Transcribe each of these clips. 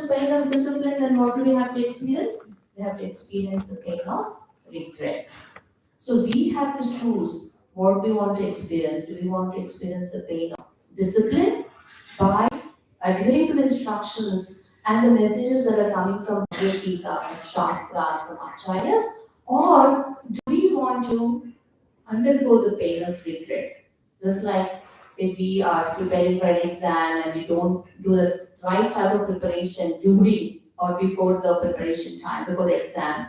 the pain of discipline, then what do we have to experience? We have to experience the pain of regret. So we have to choose what we want to experience. Do we want to experience the pain of discipline by adhering to the instructions and the messages that are coming from the Gita, from Shastras, from Acharyas, or do we want to undergo the pain of regret? Just like if we are preparing for an exam and we don't do the right type of preparation during or before the preparation time, before the exam,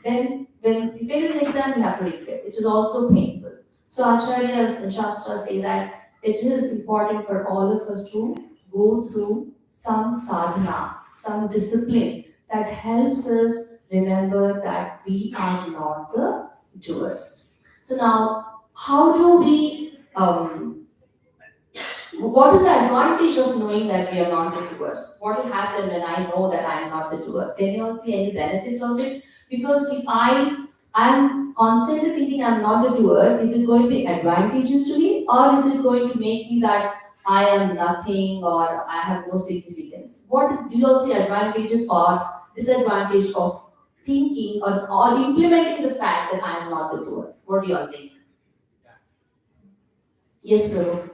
then when we fail in the exam, we have to regret, which is also painful. So Acharyas and Shastras say that it is important for all of us to go through some sadhana, some discipline that helps us remember that we are not the doers. So now, how do we, what is the advantage of knowing that we are not the doers? What will happen when I know that I am not the doer? Can you all see any benefits of it? Because if I'm constantly thinking I'm not the doer, is it going to be advantageous to me, or is it going to make me that I am nothing or I have no significance? Do you all see advantages or disadvantage of thinking or implementing the fact that I am not the doer? What do you all think? Yes, Prabhu.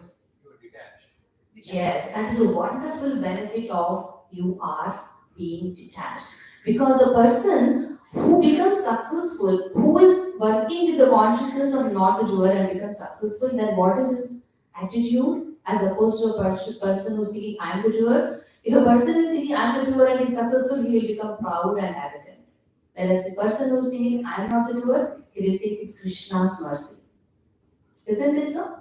Yes, that is a wonderful benefit of you are being detached. Because a person who becomes successful, who is working with the consciousness of not the doer and becomes successful, then what is his attitude as opposed to a person who's thinking, I'm the doer? If a person is thinking, I'm the doer and is successful, he will become proud and arrogant. Whereas the person who's thinking, I'm not the doer, he will think it's Krishna's mercy. Isn't it so?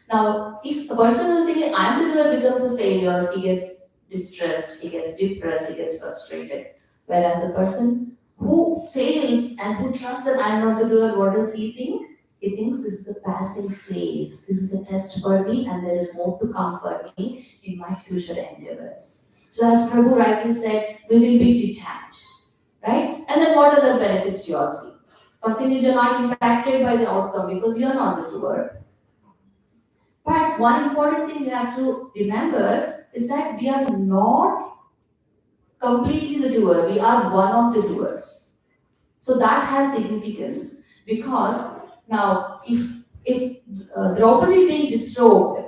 Now, if a person who's thinking, I'm the doer becomes a failure, he gets distressed, he gets depressed, he gets frustrated. Whereas the person who fails and who trusts that I'm not the doer, what does he think? He thinks this is the passing phase, this is the test for me, and there is more to come for me in my future endeavors. So as Prabhu rightly said, we will be detached, right? And then what other benefits do you all see? First thing is you're not impacted by the outcome because you're not the doer. But one important thing we have to remember is that we are not completely the doer, we are one of the doers. So that has significance because now if Draupadi being distrobed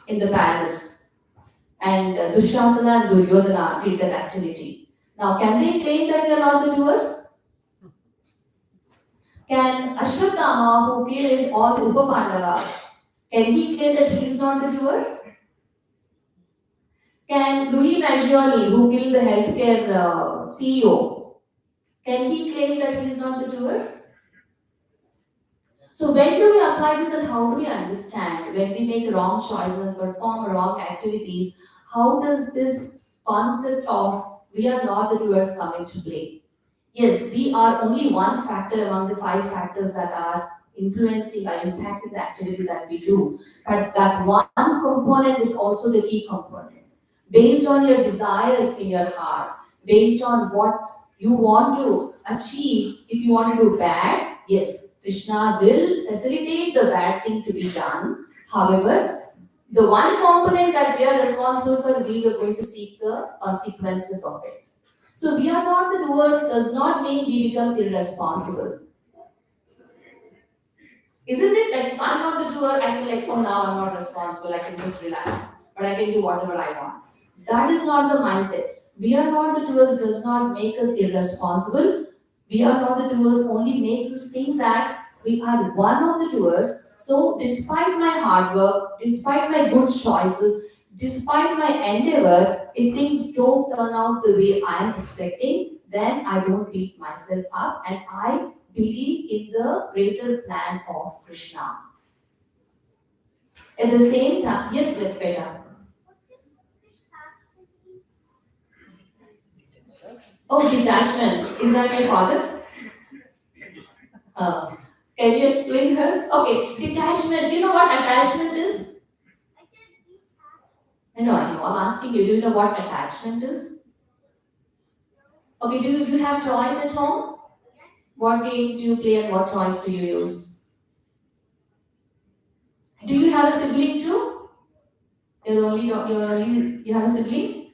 in the palace and Dushasana and Duryodhana did that activity, now can they claim that they are not the doers? Can Ashwatthama, who killed all the Upa-Pandavas, can he claim that he is not the doer? Can Louis Maggioni, who killed the healthcare CEO, can he claim that he is not the doer? So when do we apply this and how do we understand when we make wrong choices and perform wrong activities? How does this concept of we are not the doers come into play? Yes, we are only one factor among the 5 factors that are influencing or impacting the activity that we do. But that one component is also the key component. Based on your desires in your heart, based on what you want to achieve, if you want to do bad, yes, Krishna will facilitate the bad thing to be done. However, the one component that we are responsible for, we are going to seek the consequences of it. So we are not the doers does not mean we become irresponsible. Isn't it like if I'm not the doer, I feel like, oh, now I'm not responsible, I can just relax, but I can do whatever I want. That is not the mindset. We are not the doers does not make us irresponsible. We are not the doers only makes us think that we are one of the doers. So despite my hard work, despite my good choices, despite my endeavor, if things don't turn out the way I am expecting, then I don't beat myself up and I believe in the greater plan of Krishna. At the same time, yes, Lekpeta. Oh, detachment. Is that my father? Can you explain her? Okay, detachment. Do you know what attachment is? I know. I'm asking you. Do you know what attachment is? Okay, do you have toys at home? What games do you play and what toys do you use? Do you have a sibling too? You have a sibling?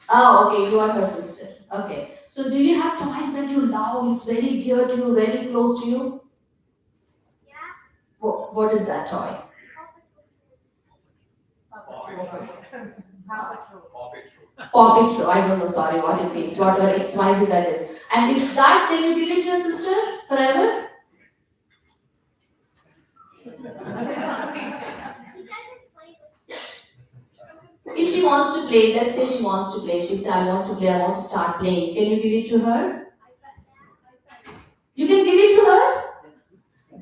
Oh, okay, you are her sister. Okay. So do you have toys that you love? It's very dear to you, very close to you? What is that toy? Paw Patrol. I don't know, sorry, what it means. Whatever XYZ that is. And if that, then you give it to your sister forever? If she wants to play, let's say she wants to play, she says, I want to play, I want to start playing. Can you give it to her? You can give it to her?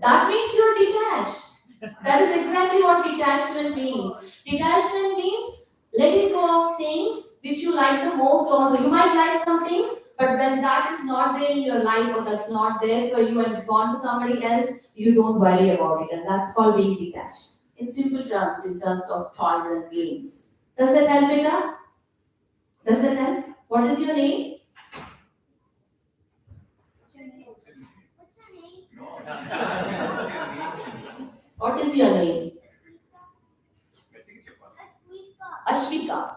That means you're detached. That is exactly what detachment means. Detachment means letting go of things which you like the most also. You might like some things, but when that is not there in your life or that's not there for you and it's gone to somebody else, you don't worry about it. And that's called being detached. In simple terms, in terms of toys and games. Does that help, Beta? Does that help? What is your name? What is your name? Ashvika.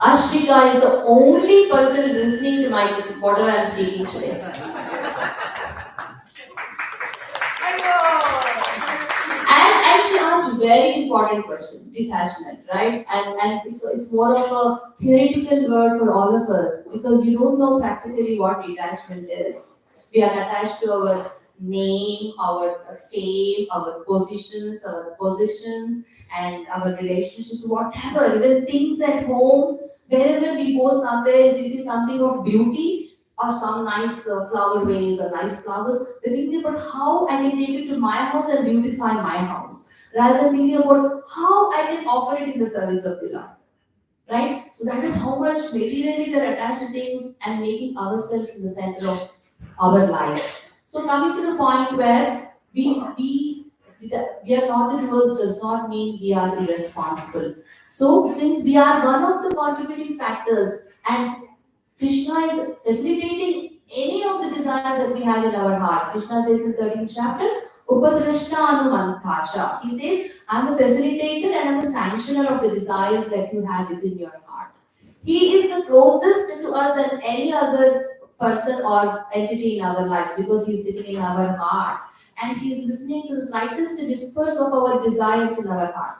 Ashvika is the only person listening to my whatever I'm speaking today. And she asked very important question, detachment, right? And it's more of a theoretical word for all of us because you don't know practically what detachment is. We are attached to our name, our fame, our positions, and our relationships, whatever, even things at home, wherever we go somewhere, if we see something of beauty or some nice flower vase or nice flowers, we're thinking about how I can take it to my house and beautify my house, rather than thinking about how I can offer it in the service of the Lord. Right? So that is how much materially we're attached to things and making ourselves in the center of our life. So coming to the point where we are not the doers does not mean we are irresponsible. So since we are one of the contributing factors and Krishna is facilitating any of the desires that we have in our hearts. Krishna says in 13th chapter, Upadrashta Anumantacha. He says, I'm a facilitator and I'm a sanctioner of the desires that you have within your heart. He is the closest to us than any other person or entity in our lives because he's sitting in our heart and he's listening to the slightest whispers of our desires in our heart.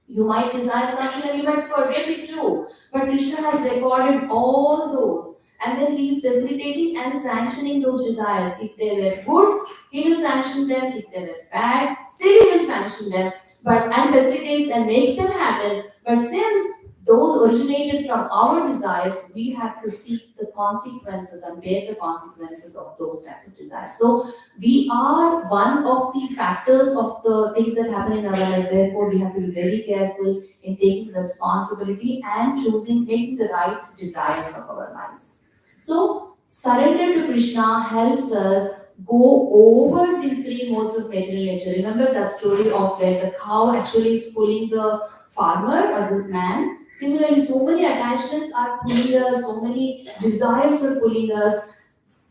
You might desire something and you might forget it too. But Krishna has recorded all those. And then he is facilitating and sanctioning those desires. If they were good, he will sanction them. If they were bad, still he will sanction them. And facilitates and makes them happen. But since those originated from our desires, we have to seek the consequences and bear the consequences of those types of desires. So we are one of the factors of the things that happen in our life. Therefore, we have to be very careful in taking responsibility and choosing, making the right desires of our lives. So, surrender to Krishna helps us go over these three modes of material nature. Remember that story of where the cow actually is pulling the farmer or the man. Similarly, so many attachments are pulling us, so many desires are pulling us,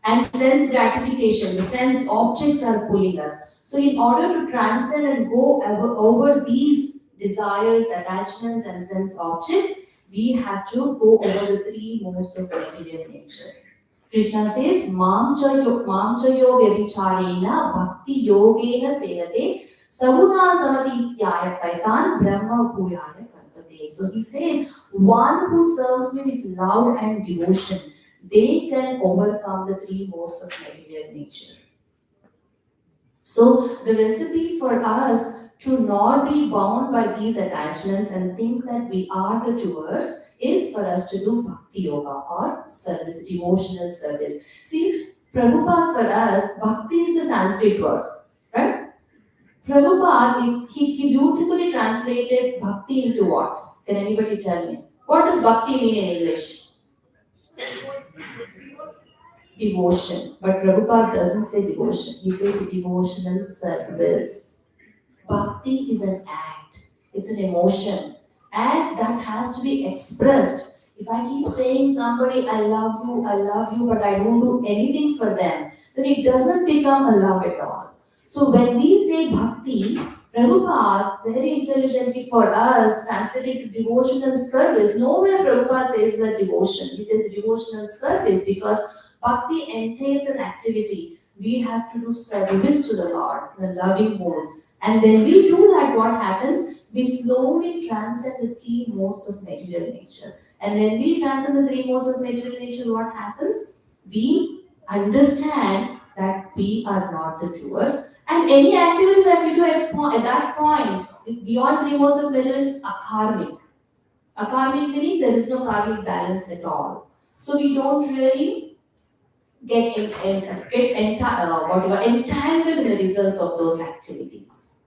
and sense gratification, the sense objects are pulling us. So, in order to transcend and go over these desires, attachments, and sense objects, we have to go over the three modes of material nature. Krishna says, Mamchayo Vyabhicharena Bhakti Yogena Senate Savuna Samati Ityayataitan Brahma Bhuyaya Kalpate. So he says, one who serves me with love and devotion, they can overcome the three modes of material nature. So the recipe for us to not be bound by these attachments and think that we are the doers is for us to do bhakti yoga or service, devotional service. See, Prabhupada for us, bhakti is the Sanskrit word, right? Prabhupada, he beautifully translated bhakti into what? Can anybody tell me? What does bhakti mean in English? Devotion. But Prabhupada doesn't say devotion. He says devotional service. Bhakti is an act. It's an emotion. And that has to be expressed. If I keep saying somebody, I love you, but I don't do anything for them, then it doesn't become a love at all. So when we say bhakti, Prabhupada, very intelligently for us, translated to devotional service. Nowhere Prabhupada says that devotion. He says devotional service because bhakti entails an activity. We have to do service to the Lord in a loving mood. And when we do that, what happens? We slowly transcend the three modes of material nature. And when we transcend the three modes of material nature, what happens? We understand that we are not the doers. And any activity that we do at that point, beyond three modes of matter, is akarmic. Akarmic meaning there is no karmic balance at all. So we don't really entangled in the results of those activities.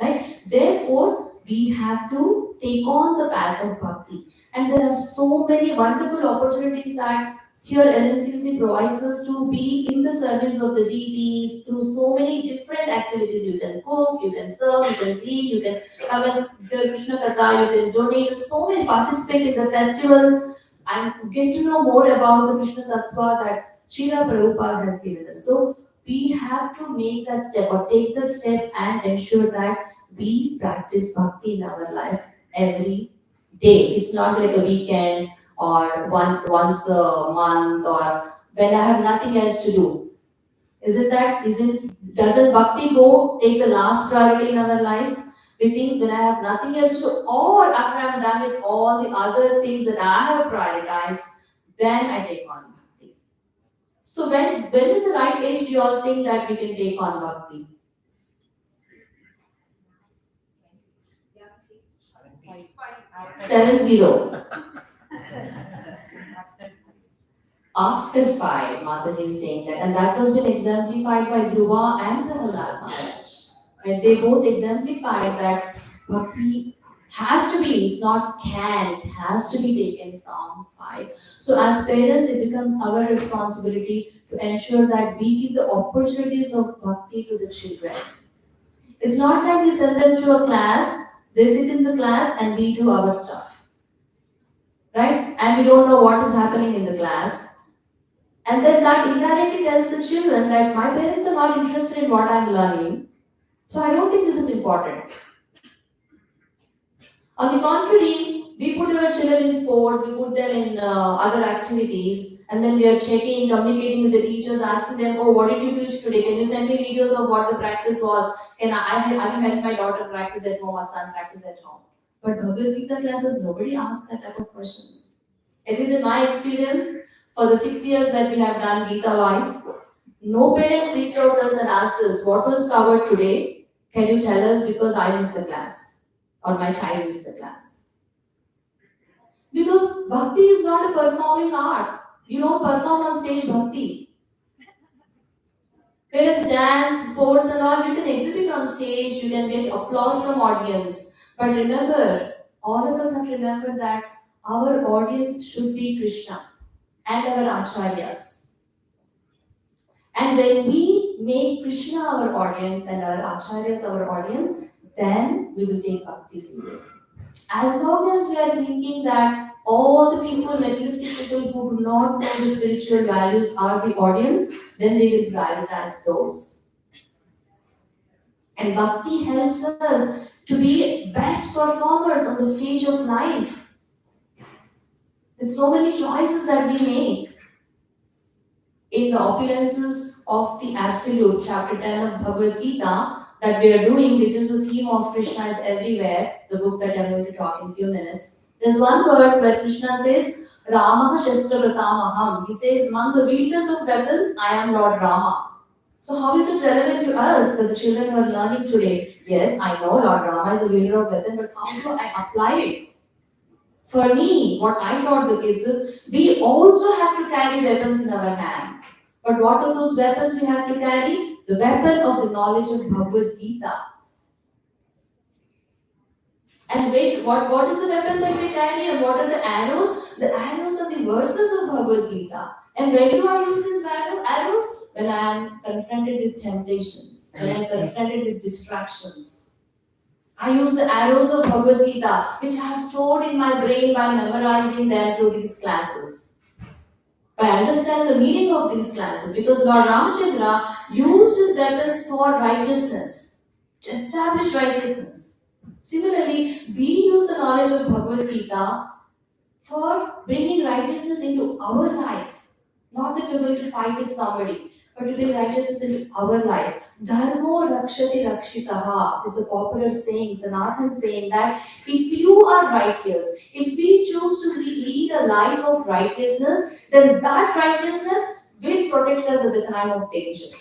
Right? Therefore, we have to take on the path of bhakti. And there are so many wonderful opportunities that here LNCC provides us to be in the service of the deities through so many different activities. You can cook, you can serve, you can clean, you can come and hear Krishna Katha, you can donate, so many participate in the festivals and get to know more about the Krishna Tattva that Srila Prabhupada has given us. So we have to make that step or take the step and ensure that we practice bhakti in our life every day. It's not like a weekend or once a month or when I have nothing else to do. Doesn't bhakti take the last priority in our lives? We think when I have nothing else to, or after I'm done with all the other things that I have prioritized, then I take on bhakti. So when is the right age do you all think that we can take on bhakti? 70. After 5, Mataji is saying that, and that was been exemplified by Dhruva and Prahalad Maharaj. Right? They both exemplified that bhakti has to be, it's not can, it has to be taken from 5. So as parents, it becomes our responsibility to ensure that we give the opportunities of bhakti to the children. It's not like we send them to a class, they sit in the class and we do our stuff. Right? And we don't know what is happening in the class. And then that indirectly tells the children that my parents are not interested in what I'm learning, so I don't think this is important. On the contrary, we put our children in sports, we put them in other activities, and then we are checking, communicating with the teachers, asking them, oh, what did you teach today? Can you send me videos of what the practice was? Have you helped my daughter practice at home or son practice at home? But Bhagavad Gita classes, nobody asks that type of questions. At least in my experience, for the 6 years that we have done Gita wise, no parent reached out to us and asked us, what was covered today? Can you tell us because I missed the class or my child missed the class? Because bhakti is not a performing art. You don't perform on stage bhakti. Whereas dance, sports and all, you can exhibit on stage, you can get applause from audience. But remember, all of us have to remember that our audience should be Krishna and our acharyas. And when we make Krishna our audience and our acharyas our audience, then we will take bhakti seriously. As long as we are thinking that all the people, materialistic people who do not know the spiritual values are the audience, then we will prioritize those. And bhakti helps us to be best performers on the stage of life. With so many choices that we make. In the opulences of the Absolute, chapter 10 of Bhagavad Gita, that we are doing, which is the theme of Krishna is everywhere, the book that I'm going to talk in a few minutes. There's one verse where Krishna says, Ramaha Shastravratamaham. He says, among the wielders of weapons, I am Lord Rama. So how is it relevant to us that the children who are learning today? Yes, I know Lord Rama is a wielder of weapon, but how do I apply it? For me, what I taught the kids is, we also have to carry weapons in our hands. But what are those weapons we have to carry? The weapon of the knowledge of Bhagavad Gita. And wait, what is the weapon that we carry and what are the arrows? The arrows are the verses of Bhagavad Gita. And when do I use these arrows? When I am confronted with temptations, when I am confronted with distractions. I use the arrows of Bhagavad Gita, which I have stored in my brain by memorizing them through these classes. By understanding the meaning of these classes, because Lord Ramachandra used his weapons for righteousness. to establish righteousness. Similarly, we use the knowledge of Bhagavad Gita for bringing righteousness into our life. Not that we're going to fight with somebody, but to bring righteousness into our life. Dharmo rakshati rakshitaha is the popular saying, Sanatan saying that if you are righteous, if we choose to lead a life of righteousness, then that righteousness will protect us at the time of danger.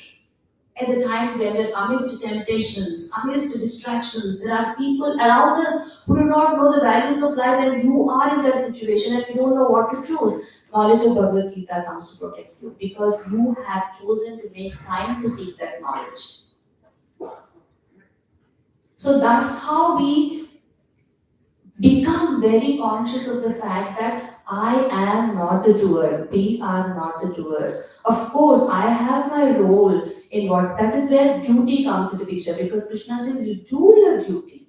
At the time when we're amidst temptations, amidst distractions, there are people around us who do not know the values of life, and you are in that situation and you don't know what to choose. Knowledge of Bhagavad Gita comes to protect you because you have chosen to make time to seek that knowledge. So that's how we become very conscious of the fact that I am not the doer. We are not the doers. Of course, I have my role in what, that is where duty comes into picture, because Krishna says you do your duty.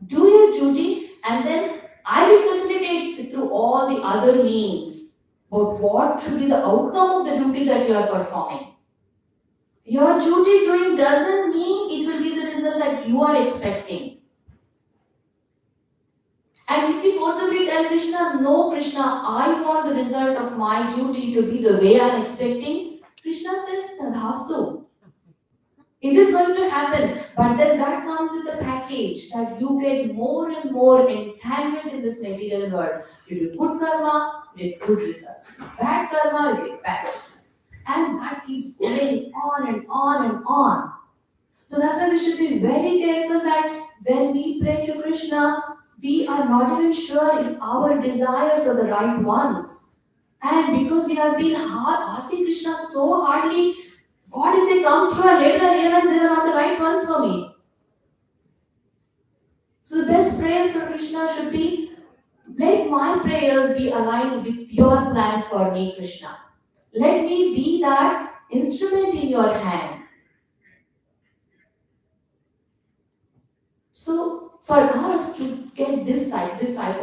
Do your duty, and then I will facilitate through all the other means. But what should be the outcome of the duty that you are performing? Your duty doing doesn't mean it will be the result that you are expecting. And if we forcibly tell Krishna, no Krishna, I want the result of my duty to be the way I am expecting, Krishna says, Tadhastu. It is going to happen, but then that comes with a package that you get more and more entangled in this material world. You do good karma, you get good results. You do bad karma, you get bad results. And that keeps going on and on and on. So that's why we should be very careful that when we pray to Krishna, we are not even sure if our desires are the right ones. And because we have been asking Krishna so hardly, what if they come true and later I realize they were not the right ones for me? So the best prayer for Krishna should be, let my prayers be aligned with your plan for me, Krishna. Let me be that instrument in your hand. So for us to get this type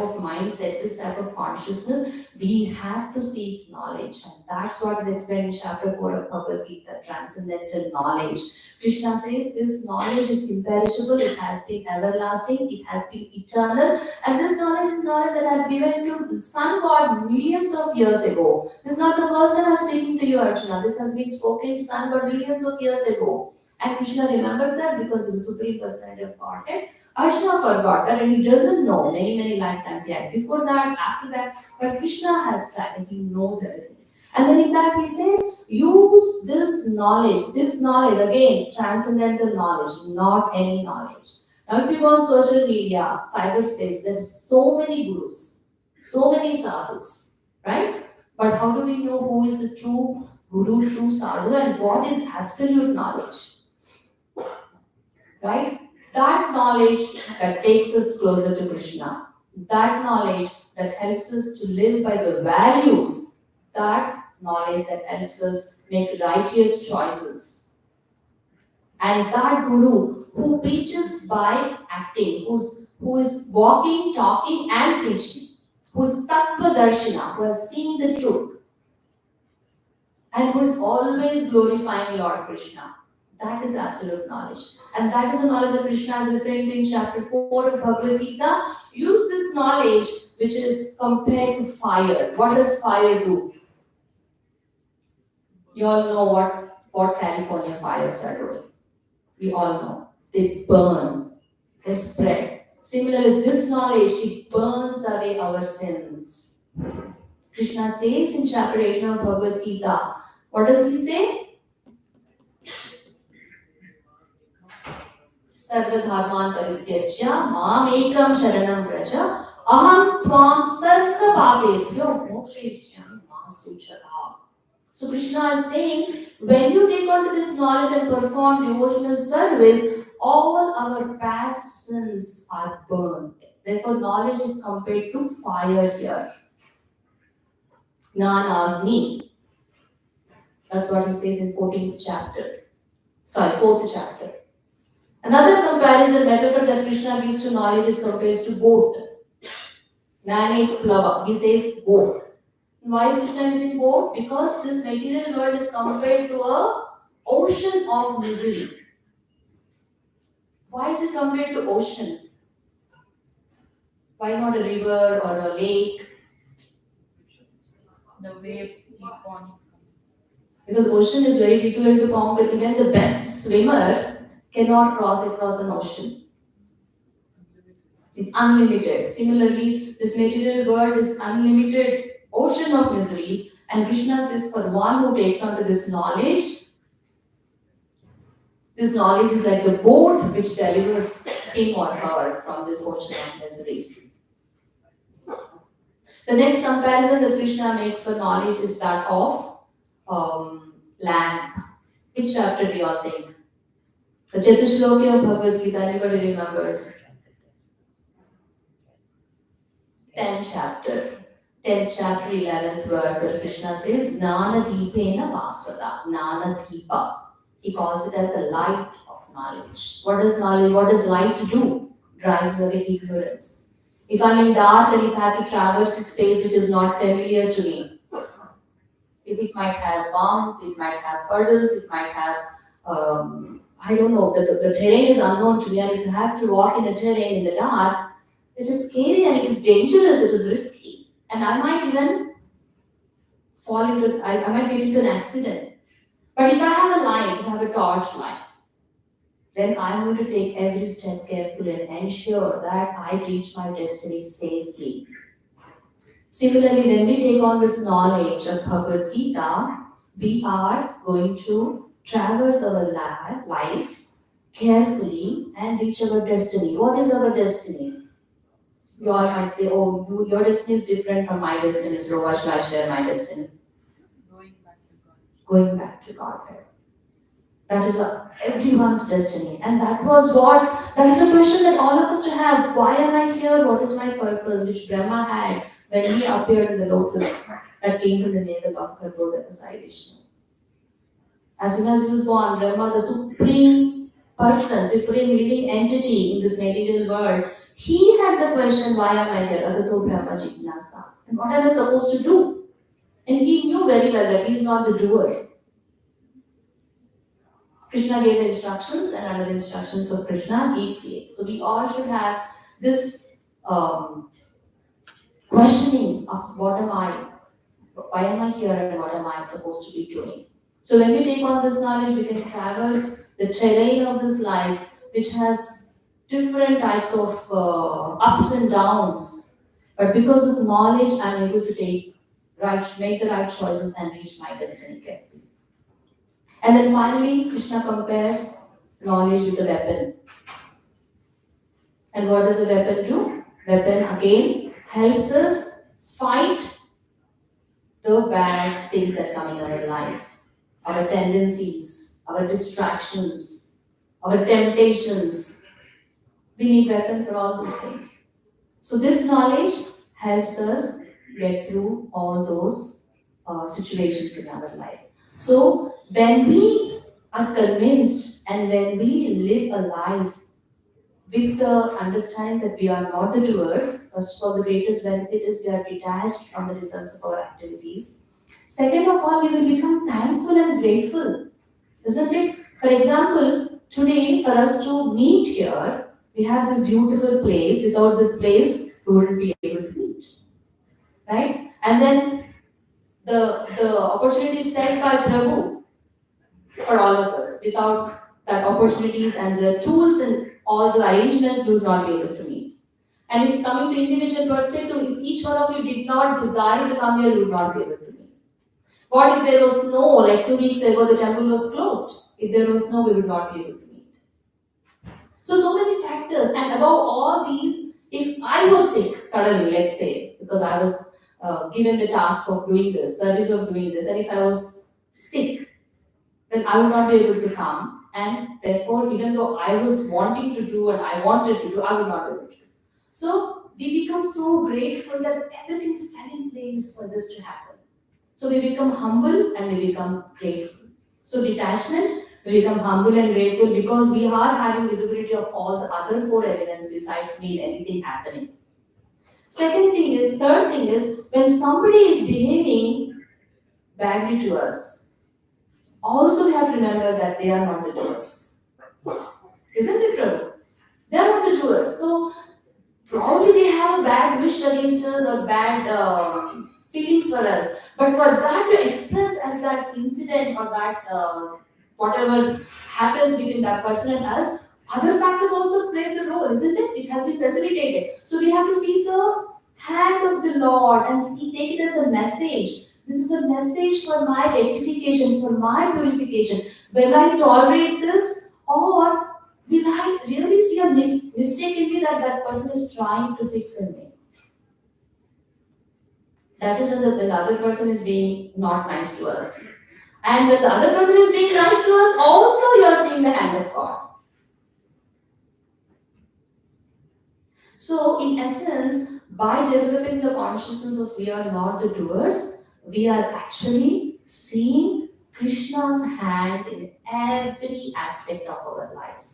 of mindset, this type of consciousness, we have to seek knowledge. And that's what is explained in chapter 4 of Bhagavad Gita, transcendental knowledge. Krishna says this knowledge is imperishable, it has been everlasting, it has been eternal. And this knowledge is knowledge that I have given to Sun God millions of years ago. This is not the first time I am speaking to you, Arjuna. This has been spoken to Sun God millions of years ago. And Krishna remembers that because he is the Supreme Personality of Godhead. Arjuna forgot that and he doesn't know many lifetimes yet. Before that, after that, but Krishna has tried and he knows everything. And then in that he says, use this knowledge again, transcendental knowledge, not any knowledge. Now if you go on social media, cyberspace, there's so many gurus, so many sadhus, right? But how do we know who is the true guru, true sadhu, and what is absolute knowledge? Right? That knowledge that takes us closer to Krishna, that knowledge that helps us to live by the values, that knowledge that helps us make righteous choices. And that guru who preaches by acting, who is walking, talking, and preaching, who's tattva darshana, who has seen the truth, and who is always glorifying Lord Krishna. That is absolute knowledge. And that is the knowledge that Krishna is referring to in chapter 4 of Bhagavad Gita. Use this knowledge which is compared to fire. What does fire do? You all know what California fires are doing. We all know. They burn. They spread. Similarly, this knowledge, it burns away our sins. Krishna says in chapter 18 of Bhagavad Gita, what does he say? Sarva dharman parityajya mam ekam sharanam vraja aham tvam sarva papebhyo mokshayishyami ma suchata. So Krishna is saying, when you take on to this knowledge and perform devotional service, all our past sins are burned. Therefore, knowledge is compared to fire here. Gnanagni. That's what he says in 4th chapter. Another comparison metaphor that Krishna gives to knowledge is compared to boat. Gnani plava. He says boat. Why is Krishna using boat? Because this material world is compared to a ocean of misery. Why is it compared to ocean? Why not a river or a lake? The waves keep on. Because ocean is very difficult to conquer. Even the best swimmer cannot cross across an ocean. It's unlimited. Similarly, this material world is unlimited ocean of miseries. And Krishna says, for one who takes on to this knowledge is like the boat which delivers him or her from this ocean of miseries. The next comparison that Krishna makes for knowledge is that of lamp. Which chapter do you all think? The Chatushlokya of Bhagavad Gita, anybody remembers? 10th chapter. 10th chapter, 11th verse, where Krishna says, Jnana Deepena Vasvada. Jnana Deepa. He calls it as the light of knowledge. What does knowledge, what does light do? Drives away ignorance. If I'm in dark and if I have to traverse a space which is not familiar to me, it might have bumps, it might have puddles, it might have, I don't know, the terrain is unknown to me, and if you have to walk in a terrain in the dark, it is scary and it is dangerous, it is risky. And I might even I might get into an accident. But if I have a light, if I have a torch light, then I'm going to take every step carefully and ensure that I reach my destiny safely. Similarly, when we take on this knowledge of Bhagavad Gita, we are going to traverse our life carefully and reach our destiny. What is our destiny? You all might say, oh, your destiny is different from my destiny, so why should I share my destiny? Going back to God. Going back to Godhead. That is everyone's destiny. And that is a question that all of us to have. Why am I here? What is my purpose? Which Brahma had when he appeared in the lotus that came from the navel of Garbhoda Sai Vishnu. As soon as he was born, Brahma, the supreme person, supreme living entity in this material world, he had the question, why am I here? Atato Brahma Jignasa. And what am I supposed to do? And he knew very well that he is not the doer. Krishna gave the instructions, and under the instructions of Krishna, he creates. So we all should have this questioning of what am I, why am I here, and what am I supposed to be doing. So when we take on this knowledge, we can traverse the terrain of this life, which has different types of ups and downs. But because of knowledge, I'm able to make the right choices and reach my destiny carefully. And then finally, Krishna compares knowledge with a weapon. And what does a weapon do? Weapon again helps us fight the bad things that come in our life. Our tendencies, our distractions, our temptations. We need weapon for all those things. So this knowledge helps us get through all those situations in our life. So when we are convinced and when we live a life with the understanding that we are not the doers, first of all, the greatest benefit is we are detached from the results of our activities. Second of all, we will become thankful and grateful, isn't it? For example, today for us to meet here, we have this beautiful place. Without this place, we wouldn't be able to meet, right? And then the opportunity set by Prabhu for all of us. Without that opportunities and the tools and all the arrangements, we would not be able to meet. And if coming to individual perspective, if each one of you did not desire to come here, you would not be able to meet. What if there was snow? Like 2 weeks ago, the temple was closed. If there was snow, we would not be able to meet. So many factors. And above all these, if I was sick suddenly, let's say, because I was given the task of doing this, service of doing this, and if I was sick, then I would not be able to come. And therefore, even though I was wanting to do and I wanted to do, I would not be able to do. So we become so grateful that everything fell in place for this to happen. So we become humble and we become grateful. So detachment, we become humble and grateful because we are having visibility of all the other 4 elements besides me and anything happening. Third thing is, when somebody is behaving badly to us, also we have to remember that they are not the doers. Isn't it true? They are not the doers. So probably they have a bad wish against us or bad feelings for us. But for that to express as that incident or that whatever happens between that person and us, other factors also play the role, isn't it? It has been facilitated. So we have to see the hand of the Lord and see, take it as a message. This is a message for my rectification, for my purification. Will I tolerate this, or will I really see a mistake in me that that person is trying to fix in me? That is when the other person is being not nice to us. And when the other person is being nice to us, also you are seeing the hand of God. So, in essence, by developing the consciousness of we are not the doers, we are actually seeing Krishna's hand in every aspect of our life.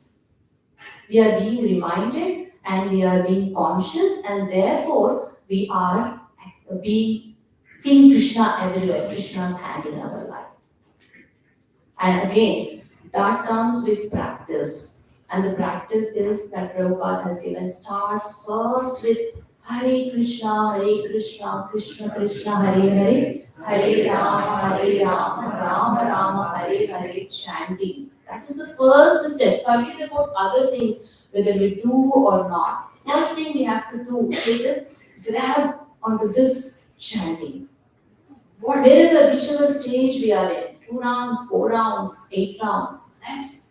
We are being reminded and we are being conscious, and therefore we are being seeing Krishna everywhere, Krishna's hand in our life. And again, that comes with practice. And the practice is that Prabhupada has given starts first with Hare Krishna, Krishna Krishna, Hare Hare Rama Rama, Hare Hare, chanting. That is the first step. Forget about other things, whether we do or not. First thing we have to do is grab onto this chanting. Whatever, whichever stage we are in, 2 rounds, 4 rounds, 8 rounds, let's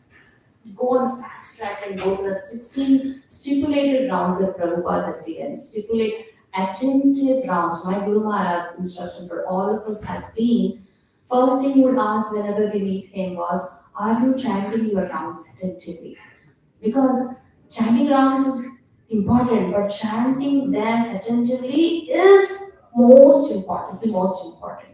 go on fast track and go to the 16 stipulated rounds that Prabhupada has given. Stipulate attentive rounds. My Guru Maharaj's instruction for all of us has been, first thing he would ask whenever we meet him was, are you chanting your rounds attentively? Because chanting rounds is important, but chanting them attentively is most important. It's the most important.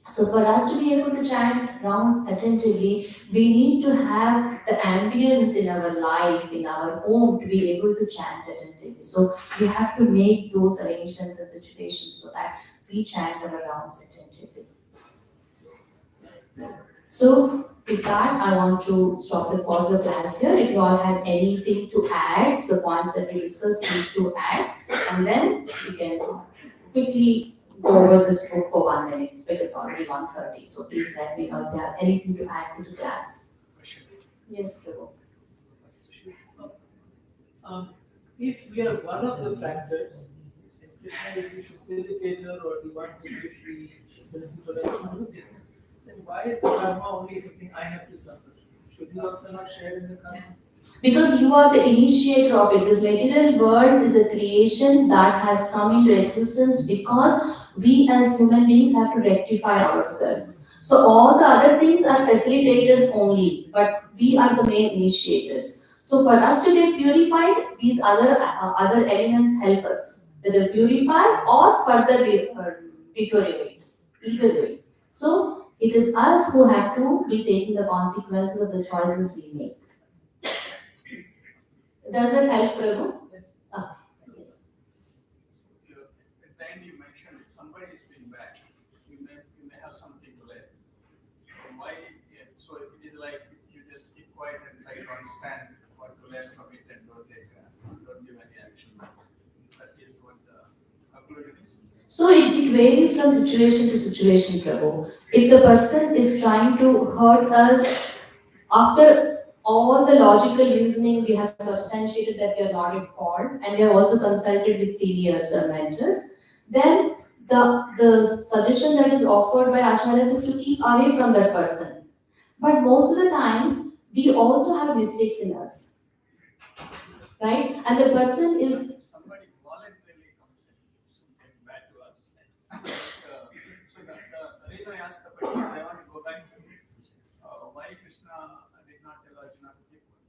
So for us to be able to chant rounds attentively, we need to have the ambience in our life, in our home, to be able to chant attentively. So we have to make those arrangements and situations so that we chant our rounds attentively. So with that, I want to pause the class here. If you all have anything to add, the points that we discussed, please to add, and then we can quickly go over this book for 1 minute because it's already 1:30. So please let me know if you have anything to add to the class. Yes, Prabhu. If we are one of the factors, and Krishna is the facilitator or the one who gives the facility for us to do things, then why is the karma only something I have to suffer? Should you also not share in the karma? Because you are the initiator of it. This material world is a creation that has come into existence because we as human beings have to rectify ourselves. So all the other things are facilitators only, but we are the main initiators. So for us to get purified, these other elements help us, whether purify or further deteriorate, either way. So it is us who have to be taking the consequences of the choices we make. Does that help, Prabhu? Yes. Yes. At the end you mentioned if somebody is doing bad, you may have something to learn. Why? Yeah, so it is like you just keep quiet and try to understand what to learn from it and don't give any action. That is what the conclusion is. So it varies from situation to situation, Prabhu. If the person is trying to hurt us, after all the logical reasoning, we have substantiated that we are not at fault, and we have also consulted with seniors or mentors, then the suggestion that is offered by acharyas is to keep away from that person. But most of the times, we also have mistakes in us, right? And the person is Somebody voluntarily comes and something bad to us. So the reason I asked the question is I want to go back to why Krishna did not tell Arjuna to give one.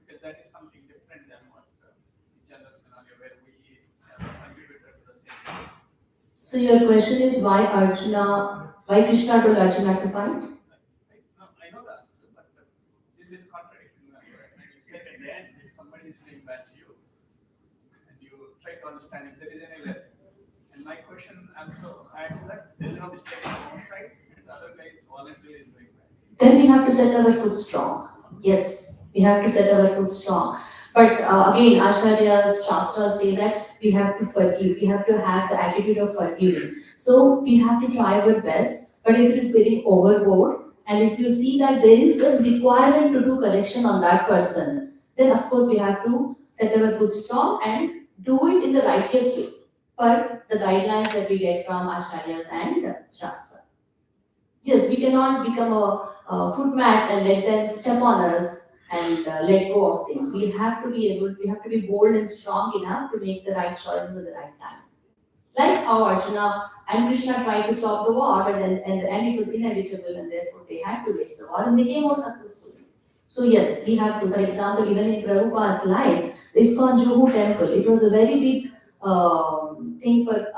Because that is something different than what the general scenario where we contributed to the same thing. So your question is why Krishna told Arjuna to fight? I know the answer, but this is contradicting when you said at the end, if somebody is doing bad to you, and you try to understand if there is any level. And my question also adds that there is no mistake on one side, and the other guy is voluntarily doing that. Then we have to set our foot strong. Yes, we have to set our foot strong. But again, Acharyas, Shastras say that we have to forgive. We have to have the attitude of forgiving. So we have to try our best. But if it is getting overboard, and if you see that there is a requirement to do correction on that person, then of course we have to set our foot strong and do it in the righteous way, per the guidelines that we get from Acharyas and Shastra. Yes, we cannot become a footmat and let them step on us and let go of things. We have to be able, we have to be bold and strong enough to make the right choices at the right time. Like how Arjuna and Krishna tried to stop the war, but then at the end it was inevitable and therefore they had to wage the war and they came out successfully. So yes, we have to, for example, even in Prabhupada's life, the ISKCON Juhu temple, it was a very big thing for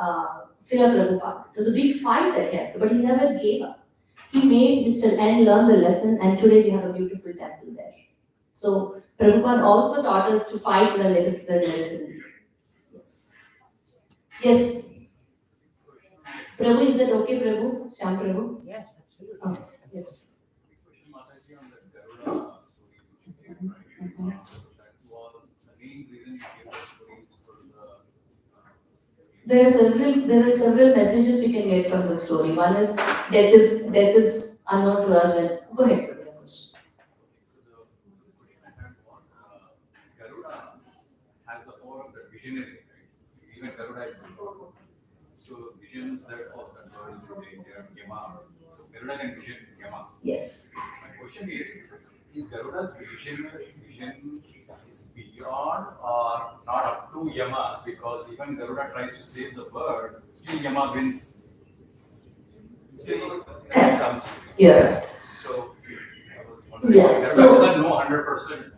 Srila Prabhupada. It was a big fight that he had, but he never gave up. He made Mr. N learn the lesson, and today we have a beautiful temple there. So Prabhupada also taught us to fight when there is in need. Yes. Yes. Prabhu, is that okay, Prabhu? Shyam Prabhu? Yes, absolutely. Oh, yes. Question, Mataji, on the Garuda story which you gave, right? Mhm. That was the main reason you gave the stories for the. There are several messages we can get from the story. One is death is unknown to us. When go ahead. Prabhu. So the question I had was, Garuda has the power of the visionary, right? Even Garuda is. So visions that of that bird is in danger, Yama. So Garuda can vision Yama. Yes. My question is Garuda's vision is beyond or not up to Yama's, because even Garuda tries to save the bird, still Yama wins. Still it comes. Yeah. So I was wondering, Yeah, Garuda so- doesn't know 100%.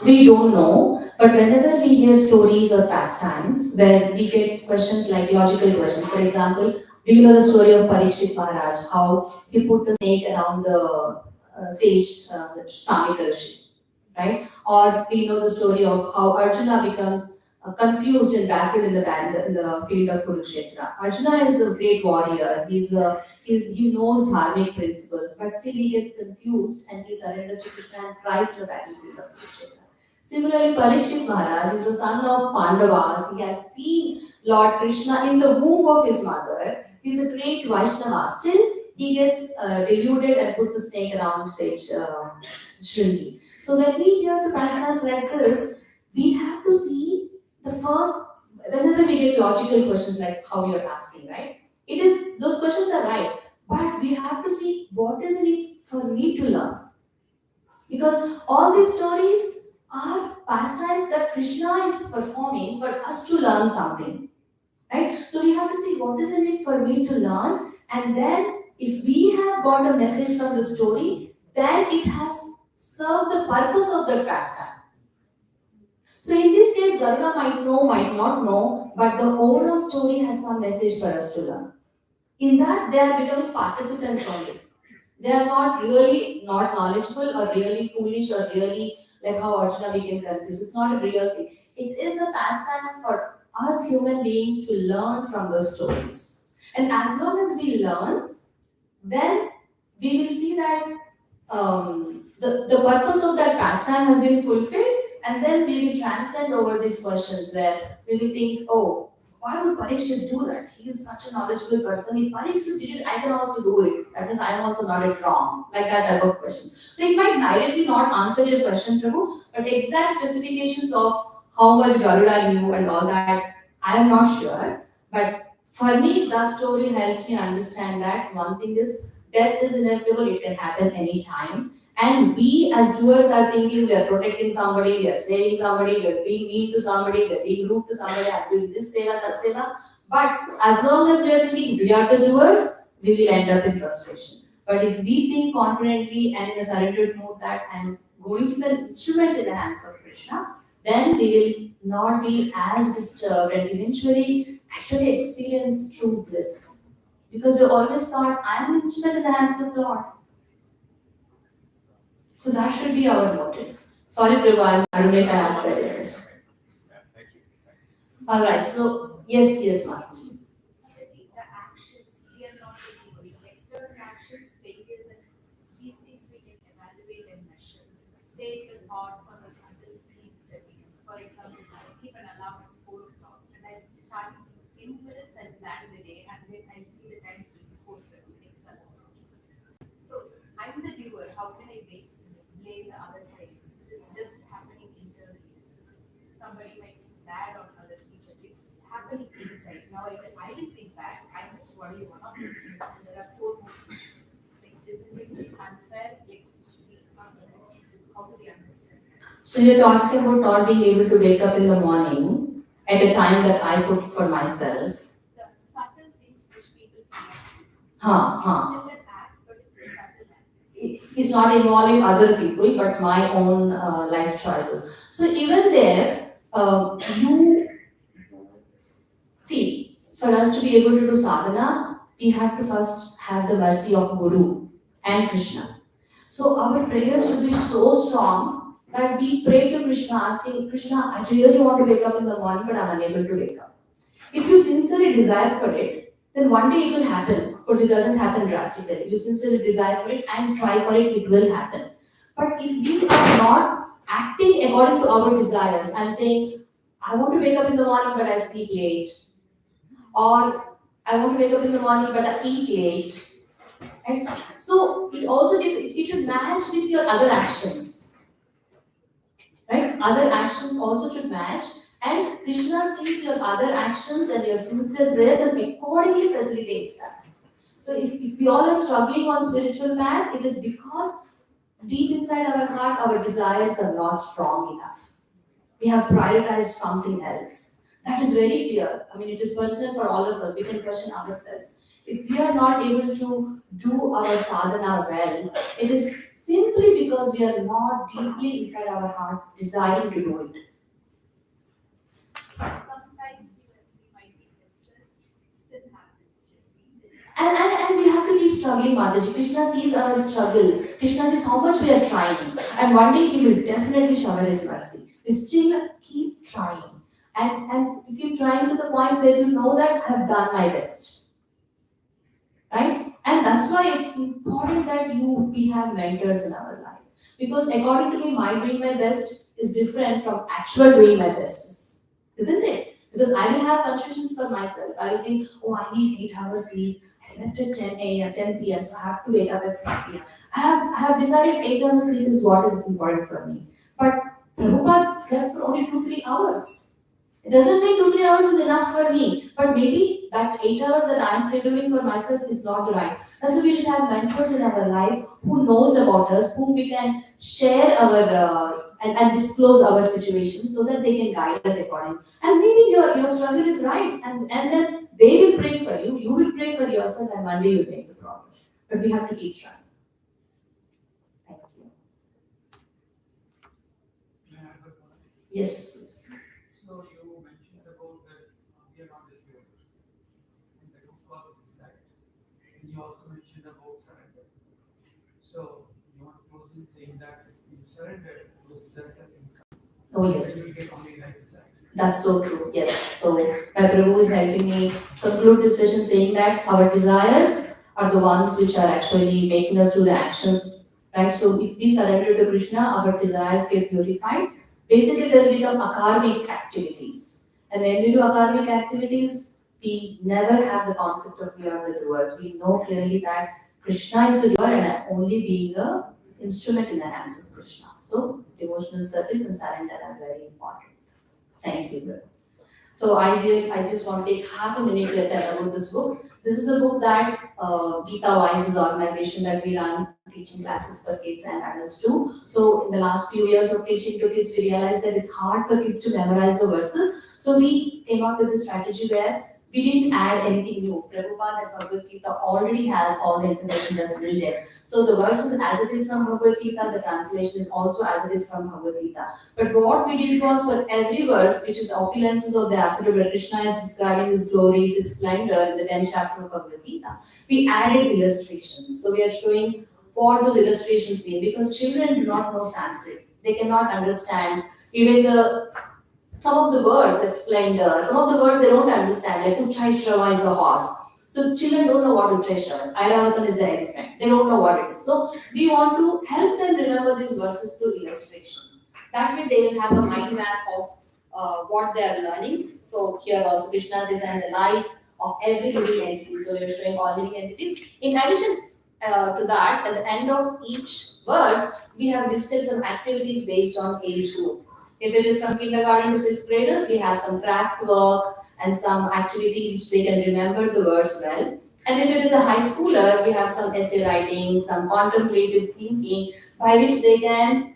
We don't know, but whenever we hear stories or pastimes where we get questions like logical questions, for example, do you know the story of Parikshit Maharaj, how he put a snake around the sage, the Samika Rishi, right? Or we know the story of how Arjuna becomes confused and baffled in the field of Kurukshetra. Arjuna is a great warrior. He knows dharmic principles, but still he gets confused and he surrenders to Krishna and tries the battlefield of Kurukshetra. Similarly, Parikshit Maharaj is the son of Pandavas. He has seen Lord Krishna in the womb of his mother. He's a great Vaishnava. Still, he gets deluded and puts a snake around sage Shringi. So when we hear the passages like this, we have to see the first, whenever we get logical questions like how you're asking, right? It is, those questions are right, but we have to see what is in it for me to learn. Because all these stories are pastimes that Krishna is performing for us to learn something, right? So we have to see what is in it for me to learn, and then if we have got a message from the story, then it has served the purpose of the pastime. So in this case, Garuda might know, might not know, but the overall story has some message for us to learn. In that, they are becoming participants only. They are not really not knowledgeable or really foolish or really like how Arjuna became confused. It's not a real thing. It is a pastime for us human beings to learn from the stories. And as long as we learn, then we will see that the purpose of that pastime has been fulfilled, and then we will transcend over these questions where we will think, oh, why would Parikshit do that? He is such a knowledgeable person. If Parikshit did it, I can also do it. That means I am also not it wrong. Like that type of question. So it might directly not answer your question, Prabhu, but exact specifications of how much Garuda knew and all that, I am not sure. But for me, that story helps me understand that one thing is death is inevitable, it can happen anytime. And we as doers are thinking we are protecting somebody, we are saving somebody, we are being mean to somebody, we are being rude to somebody, I am doing this seva, that seva. But as long as we are thinking we are the doers, we will end up in frustration. But if we think confidently and in a surrendered mood that I am going to be an instrument in the hands of Krishna, then we will not be as disturbed and eventually actually experience true bliss. Because we always thought, I am an instrument in the hands of the Lord. So that should be our motive. Sorry, Prabhu, I don't know if I answered your question. Yeah, thank you. Alright, so yes, Martin. The actions, we are not the doers. External thoughts on the subtle things that we do. For example, I keep an alarm at 4 o'clock and I start 10 minutes and plan the day and then I see the time to be 4:30 next alarm. So I'm the doer. How can I blame the other party? This is just happening internally. Somebody might think bad on other people. It's happening inside. Now I didn't think back. I just worry one of the things. And there are 4 more things. Like, isn't it unfair? Like, we ourselves, how do we understand that? So you're talking about not being able to wake up in the morning at a time that I put for myself. The subtle things which people cannot see. Huh. It's still an act, but it's a subtle act. It's not involving other people but my own life choices. So even there, you see, for us to be able to do sadhana, we have to first have the mercy of Guru and Krishna. So our prayers should be so strong that we pray to Krishna asking, Krishna, I really want to wake up in the morning but I'm unable to wake up. If you sincerely desire for it, then one day it will happen. Of course, it doesn't happen drastically. You sincerely desire for it and try for it, it will happen. But if we are not acting according to our desires and saying, I want to wake up in the morning but I sleep late, or I want to wake up in the morning but I eat late, right? So it should match with your other actions, right? Other actions also should match. And Krishna sees your other actions and your sincere prayers and accordingly facilitates that. So if we all are struggling on spiritual path, it is because deep inside our heart, our desires are not strong enough. We have prioritized something else. That is very clear. I mean, it is personal for all of us. We can question ourselves. If we are not able to do our sadhana well, it is simply because we are not deeply inside our heart desiring to do it. Sometimes we might be helpless. It still happens. And we have to keep struggling, Mataji. Krishna sees our struggles. Krishna sees how much we are trying. And one day he will definitely shower his mercy. We still keep trying. And you keep trying to the point where you know that I have done my best. Right? And that's why it's important that we have mentors in our life. Because according to me, my doing my best is different from actual doing my best. Isn't it? Because I will have confusions for myself. I will think, oh, I need 8 hours sleep. I slept at 10 a.m., 10 p.m., so I have to wake up at 6 p.m. I have decided 8 hours sleep is what is important for me. But Prabhupada slept for only 2-3 hours. It doesn't mean 2-3 hours is enough for me. But maybe that 8 hours that I'm scheduling for myself is not right. That's why we should have mentors in our life who knows about us, whom we can share our and disclose our situations so that they can guide us accordingly. And maybe your struggle is right, and then they will pray for you, you will pray for yourself, and one day you'll make the progress. But we have to keep trying. Thank you. Yes. So you mentioned about that we are not destroyers, and the root cause is desires. And you also mentioned about surrender. So you want to close in saying that if you surrender, those desires are income. Oh You yes. will get only right desires. That's so true. Yes. So my Prabhu is helping me conclude this session saying that our desires are the ones which are actually making us do the actions. Right? So if we surrender to Krishna, our desires get purified. Basically, they will become akarmic activities. And when we do akarmic activities, we never have the concept of we are the doers. We know clearly that Krishna is the doer and I'm only being the instrument in the hands of Krishna. So devotional service and surrender are very important. Thank you, brother. So I just want to take half a minute to tell about this book. This is a book that Gita Wise is the organization that we run teaching classes for kids and adults too. So in the last few years of teaching to kids, we realized that it's hard for kids to memorize the verses. So we came up with this strategy where we didn't add anything new. Prabhupada and Bhagavad Gita already has all the information that's needed. So the verses as it is from Bhagavad Gita, the translation is also as it is from Bhagavad Gita. But what we did was for every verse, which is opulences of the Absolute, where Krishna is describing his glories, his splendor in the 10th chapter of Bhagavad Gita, we added illustrations. So we are showing what those illustrations mean, because children do not know Sanskrit. They cannot understand even some of the words like splendor, some of the words they don't understand, like Uchai is the horse. So children don't know what Uchai is. Airavatam is the elephant. They don't know what it is. So we want to help them remember these verses through illustrations. That way they will have a mind map of what they are learning. So here also Krishna says, and the life of every living entity. So we are showing all living entities. In addition to that, at the end of each verse, we have listed some activities based on age group. If it is from kindergarten to sixth graders, we have some craft work and some activity which they can remember the words well. And if it is a high schooler, we have some essay writing, some contemplative thinking by which they can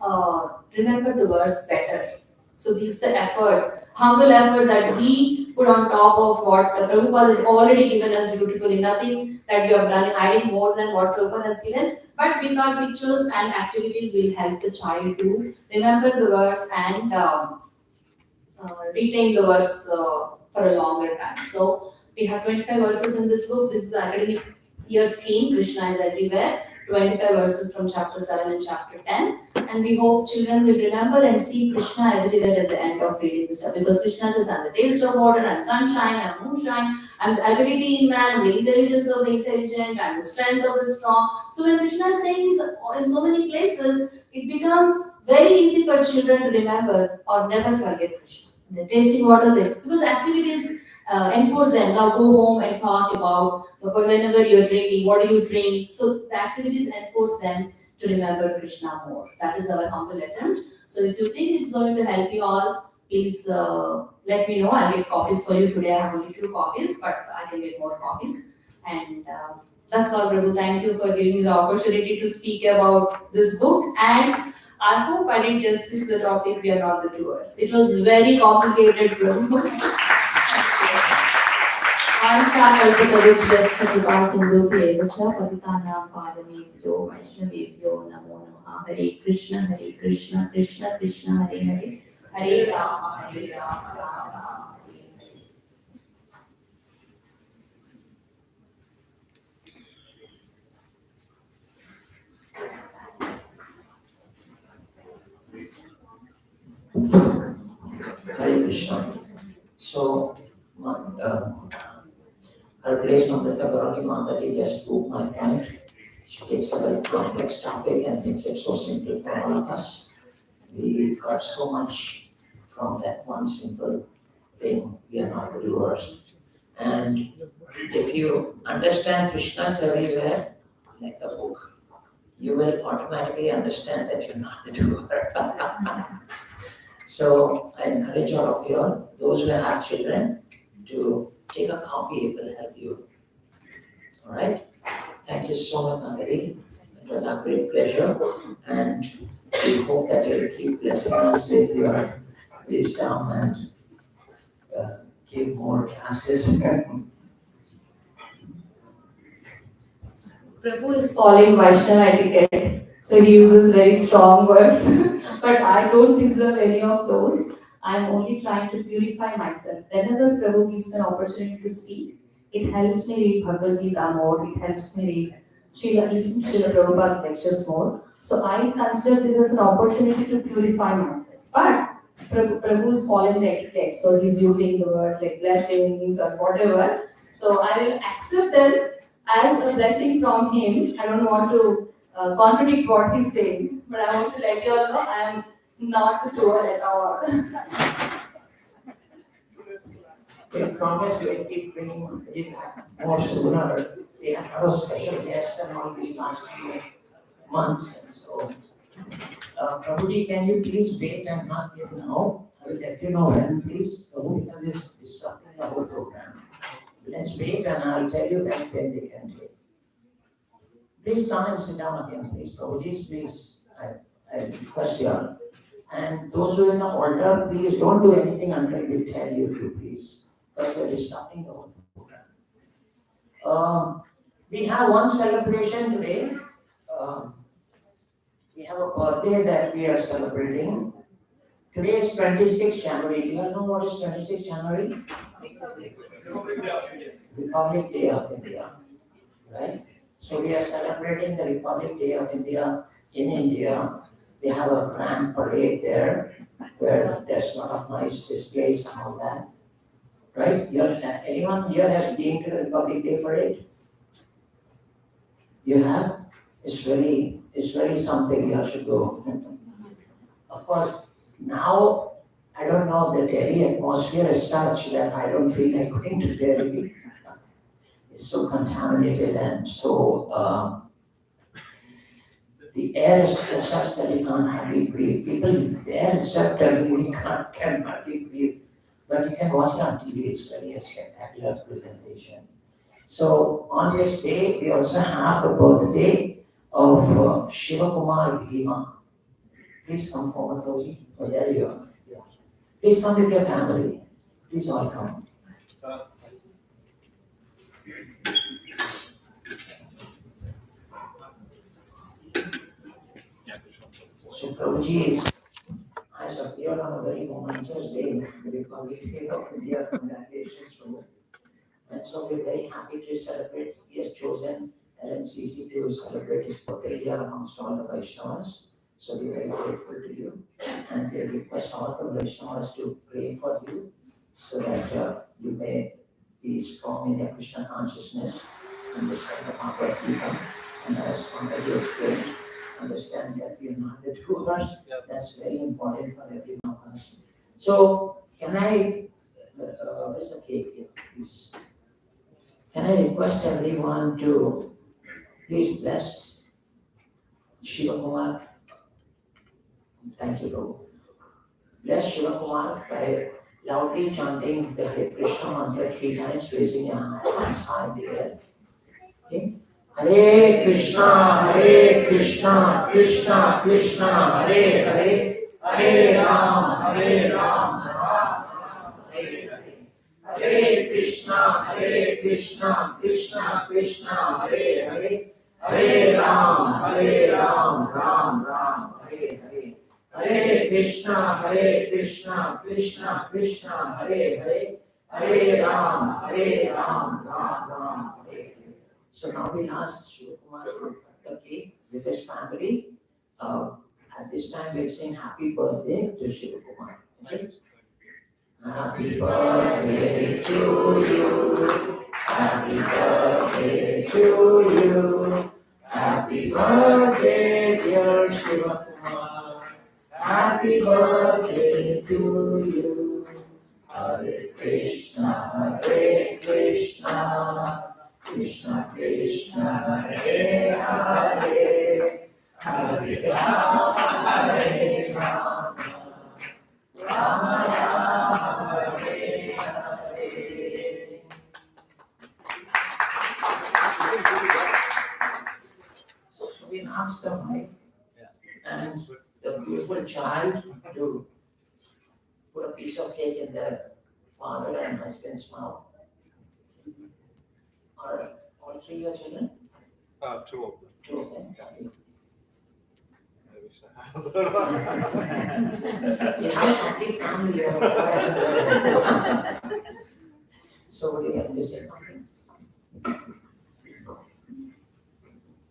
remember the words better. So this is the effort, humble effort that we put on top of what Prabhupada has already given us beautifully. Nothing that we have done adding more than what Prabhupada has given. But with our pictures and activities, will help the child to remember the words and retain the verse for a longer time. So we have 25 verses in this book. This is the academic year theme. Krishna is everywhere. 25 verses from chapter 7 and chapter 10. And we hope children will remember and see Krishna everywhere at the end of reading this. Because Krishna says, I'm the taste of water, I'm sunshine, I'm moonshine, I'm the ability in man, I'm the intelligence of the intelligent, I'm the strength of the strong. So when Krishna is saying this in so many places, it becomes very easy for children to remember or never forget Krishna. They're tasting water there because activities enforce them. Now go home and talk about whenever you're drinking, what do you drink? So the activities enforce them to remember Krishna more. That is our humble attempt. So if you think it's going to help you all, please let me know. I'll get copies for you today. I have only 2 copies, but I can get more copies. And that's all, Prabhu. Thank you for giving me the opportunity to speak about this book. And I hope I did justice to the topic. We are not the doers. It was very complicated, Prabhu. वाञ्छाकल्पतरुभ्यश्च कृपासिन्धुभ्येव च पतितानां पावनेभ्यो वैष्णवेभ्यो नमो नमः. हरे कृष्ण कृष्ण कृष्ण हरे हरे, हरे Ram Ram Ram Hare Hare. Hare Krishna. So, her place on the Takarani Mataji just proved my point. She takes a very complex topic and makes it so simple for all of us. We got so much from that one simple thing. We are not doers. And if you understand Krishna's everywhere, like the book, you will automatically understand that you're not the doer. So I encourage all of you all, those who have children, to take a copy, it will help you. All right? Thank you so much, Nandari. It was a great pleasure, and we hope that you will keep blessing us with your wisdom and give more classes. Prabhu is following Vaishnava etiquette, so he uses very strong words, but I don't deserve any of those. I'm only trying to purify myself. Whenever Prabhu gives me an opportunity to speak, it helps me read Bhagavad Gita more, it helps me read listen to Srila Prabhupada's lectures more. So I consider this as an opportunity to purify myself. But Prabhu is following the etiquette, so he's using the words like blessings or whatever. So I will accept them as a blessing from him. I don't want to contradict what he's saying, but I want to let you all know I am not the doer at all. We promise we will keep bringing it more sooner. We have a lot of special guests and all these last few months. And so, Prabhuji, can you please wait and not give now? I will let you know when, please, Prabhu, because it's disrupting the whole program. Let's wait and I'll tell you when they can take. Please come and sit down again, please. Prabhuji, please. I request you all. And those who are in the altar, please don't do anything until we tell you to, please. Because you're disrupting the whole program. We have one celebration today. We have a birthday that we are celebrating. Today is 26th January. Do you all know what is 26th January? Republic Day of India. Right? So we are celebrating the Republic Day of India in India. They have a grand parade there where there's a lot of nice displays and all that. Right? Anyone here has been to the Republic Day parade? You have? It's very something, you should go. Of course, Now, I don't know, the Delhi atmosphere is such that I don't feel like going to Delhi. It's so contaminated and so, the air is such that you can't hardly breathe. People there itself tell me we can hardly breathe. But you can watch it on TV, it's really a spectacular presentation. So on this day, we also have the birthday of Shiva Kumar Bhima. Please come forward, Roji. Oh, there you are. Yeah. Please come with your family. Please all come. So Prabhuji has appeared on a very momentous day, the Republic Day of India. Congratulations to him. And so we're very happy to celebrate. He has chosen LNCC to celebrate his birthday here amongst all the Vaishnavas. So we're very grateful to you. And we request all the Vaishnavas to pray for you so that you may be strong in your Krishna consciousness, understand the Bhagavad Gita, and as already explained, understand that we are not the doers. That's very important for every one of us. So, can I, where's the cake here, please? Can I request everyone to please bless Shiva Kumar? Thank you, Prabhu. Bless Shiva Kumar by loudly chanting the Hare Krishna mantra 3 times, raising your hands high in the air. Okay? Hare Krishna, Krishna Krishna, Hare Hare, Hare Ram, Hare Ram, Hare Hare. Hare Krishna, Krishna Krishna, Hare Hare, Hare Ram, Ram, Hare Hare. Hare Krishna, Krishna Krishna, Hare Hare, Hare Ram, Ram, Hare Hare. So now we'll ask Shiva Kumar to cut the cake with his family. At this time we'll sing happy birthday to Shiva Kumar. Okay? Happy birthday to you. Happy birthday to you. Happy birthday, dear Shiva Kumar. Happy birthday to you. Hare Krishna, Krishna Krishna, Hare Hare, Hare Rama, Hare Rama, Rama Rama, Hare Hare. So we asked the wife and the beautiful child to put a piece of cake in their father and husband's mouth. Are all 3 your children? 2 of them. 2 of them. Okay. I wish I had. You have a complete family, you have a boy and a girl. So what do you have to say something?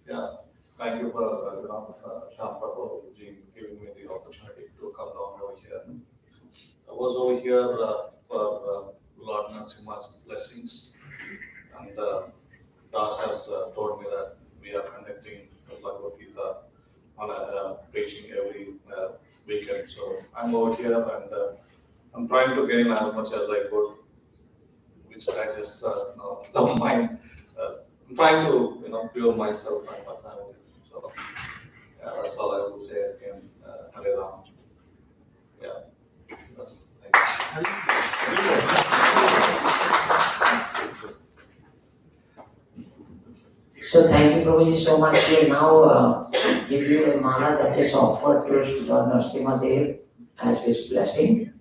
Yeah, thank you for Sham Prabhu ji giving me the opportunity to come down over here. I was over here for Lord Narasimha's blessings, and Das has told me that we are conducting the Bhagavad Gita on a preaching every weekend. So I'm over here and I'm trying to gain as much as I could, which I just don't mind. I'm trying to pure myself and my family. So yeah, that's all I will say again. Hare Ram. Yeah. Thank you. So thank you, Prabhuji, so much. We now give you a mala that is offered to Lord Narasimha Dev as his blessing.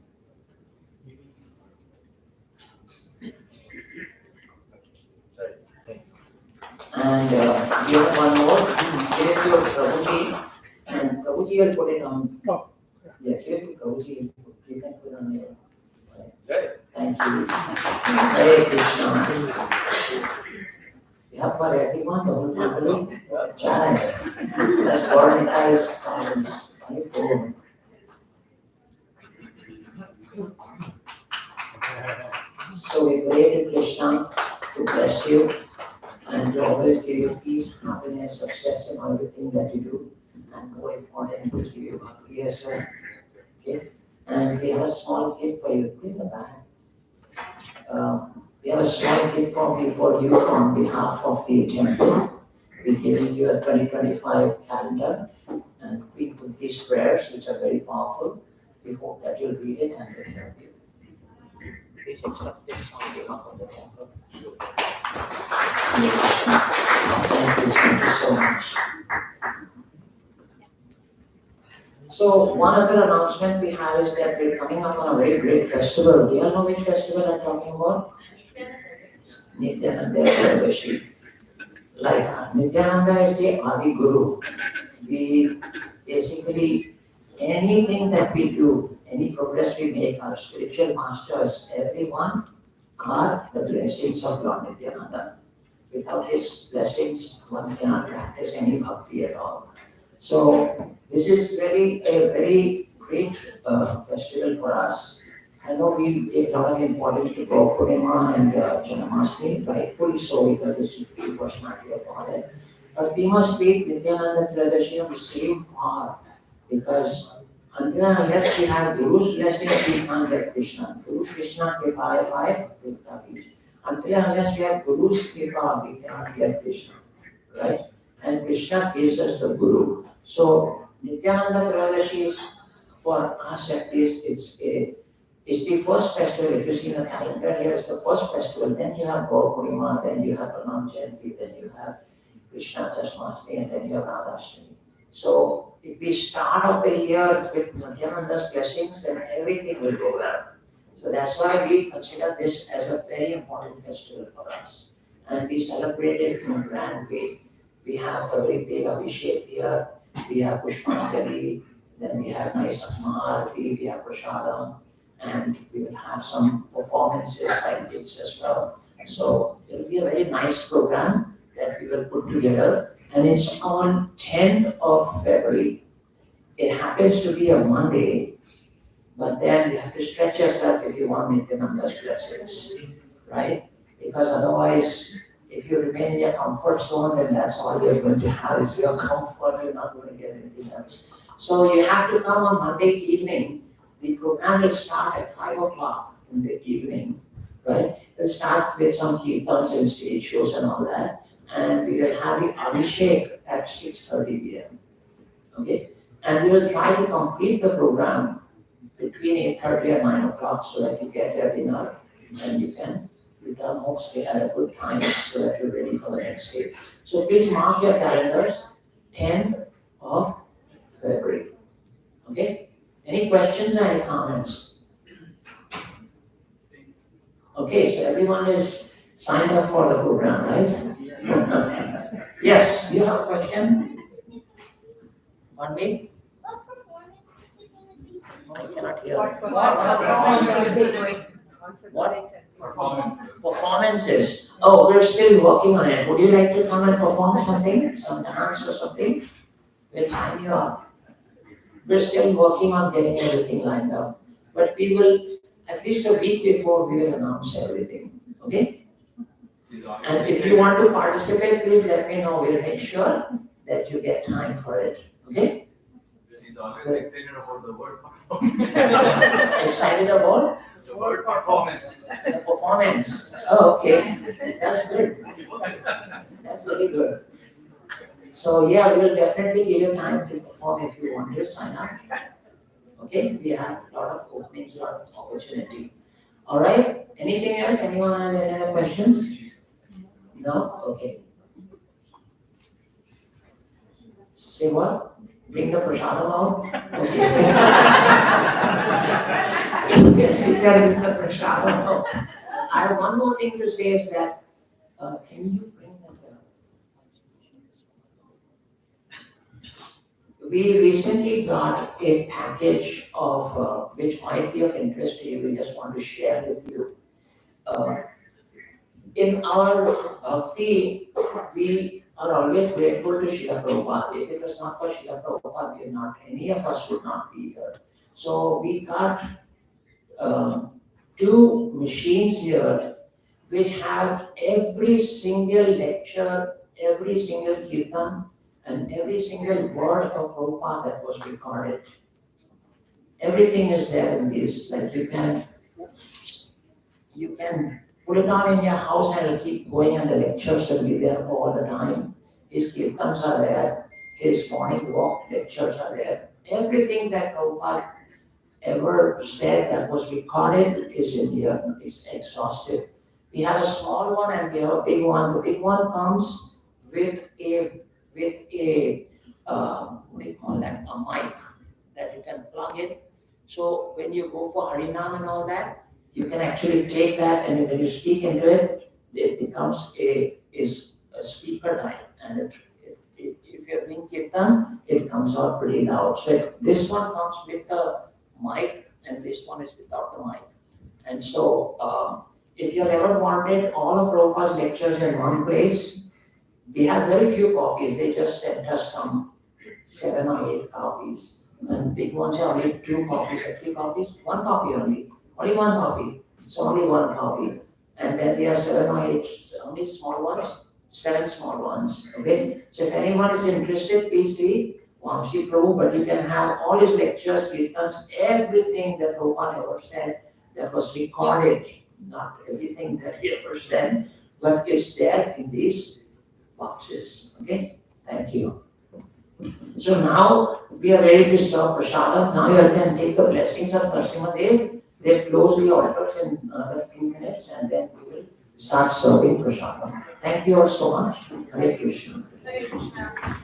And give one more, give it to Prabhuji, and Prabhuji will put it on. Oh. Yeah, give it to Prabhuji, you can put it on your. Right. Thank you. Hare Krishna. You have for everyone, the whole family, child. Let's organize silence. So we pray to Krishna to bless you and to always give you peace, happiness, success in everything that you do. And more important, to give you bhakti as well. Okay, and we have a small gift for you. Please the bag. We have a small gift from you for you on behalf of the temple. We're giving you a 2025 calendar and we put these prayers, which are very powerful. We hope that you'll read it and will help you. Please accept this on behalf of the temple. Thank you so much. So one other announcement we have is that we're coming up on a very great festival. Do you all know which festival I'm talking about? Nityananda Tiradashi. Like Nityananda is the Adi Guru. We basically, anything that we do, any progress we make, our spiritual masters, everyone are the blessings of Lord Nityananda. Without his blessings, one cannot practice any bhakti at all. So this is really a very great festival for us. I know we take a lot of importance to Gaur Purnima and Janmashtami, rightfully so because this is the personality of God. But we must treat Nityananda Tiradashi of the same power because until and unless we have Guru's blessing, we can't get Krishna. Guru Krishna Kripaya Pai Tirthavish. Until and unless we have Guru's Kripa, we cannot get Krishna. Right? And Krishna gives us the Guru. So Nityananda Tiradashi is, for us at least, it's the first festival. If you see the calendar here, it's the first festival. Then you have Gaur Purnima, then you have Anam Jayanti, then you have Krishna Jasmashtami, and then you have Radhashtami. So if we start off the year with Nityananda's blessings, then everything will go well. So that's why we consider this as a very important festival for us. And we celebrate it in a grand way. We have a very big Abhishek here, we have Pushpanjali, then we have nice Maharati, we have Prasadam, and we will have some performances like this as well. So it will be a very nice program that we will put together, and it's on 10th of February. It happens to be a Monday, but then you have to stretch yourself if you want Nityananda's blessings, right? Because otherwise, if you remain in your comfort zone, then that's all you're going to have is your comfort, you're not going to get anything else. So you have to come on Monday evening. The program will start at 5 o'clock in the evening, right? We'll start with some kirtans and stage shows and all that. And we will have the Abhishek at 6:30 p.m. Okay? And we will try to complete the program between 8:30 and 9 o'clock so that you get your dinner and you can return home, stay at a good time so that you're ready for the next day. So please mark your calendars, 10th of February. Okay? Any questions or any comments? Okay, so everyone is signed up for the program, right? Yes, you have a question? One me? I cannot hear. What? Performances. Oh, we're still working on it. Would you like to come and perform something? Some dance or something? We'll sign you up. We're still working on getting everything lined up. But we will, at least a week before, we will announce everything. Okay? And if you want to participate, please let me know. We'll make sure that you get time for it. Okay? He's always excited about the word performance. Excited about? The word performance. The performance. Oh, okay. That's good. That's really good. So yeah, we will definitely give you time to perform if you want to sign up. Okay, we have a lot of openings, a lot of opportunity. All right, anything else? Anyone has any other questions? No? Okay. Say what? Bring the prasadam out? Okay. Sit there with the prasadam out. I have one more thing to say is that, can you bring that We recently got a package of, which might be of interest to you, we just want to share with you. In our bhakti, we are always grateful to Srila Prabhupada. If it was not for Srila Prabhupada, any of us would not be here. So we got 2 machines here which have every single lecture, every single kirtan, and every single word of Prabhupada that was recorded. everything is there in this, like you can put it on in your house and it'll keep going and the lectures will be there all the time. His kirtans are there, his morning walk lectures are there. Everything that Prabhupada ever said that was recorded is in here, it's exhaustive. We have a small one and we have a big one. The big one comes with a what do you call that? A mic that you can plug in. So when you go for Harinam and all that, you can actually take that and when you speak into it, it becomes a speaker type and if you're doing kirtan, it comes out pretty loud. So this one comes with the mic and this one is without the mic. And so if you have ever wanted all of Prabhupada's lectures in one place, we have very few copies. They just sent us some 7 or 8 copies. And big ones are only 2 copies or 3 copies. 1 copy only. Only 1 copy. So only 1 copy. And then there are 7 or 8, only small ones. 7 small ones. Okay? So if anyone is interested, please see Vamsi Prabhu, but you can have all his lectures, kirtans, everything that Prabhupada ever said that was recorded. Not everything that he ever said, but it's there in these boxes. Okay? Thank you. So now we are ready to serve prasadam. Now you can take the blessings of Narasimhadev. They close the altars in another few minutes and then we will start serving prasadam. Thank you all so much. Hare Krishna. Hare Krishna.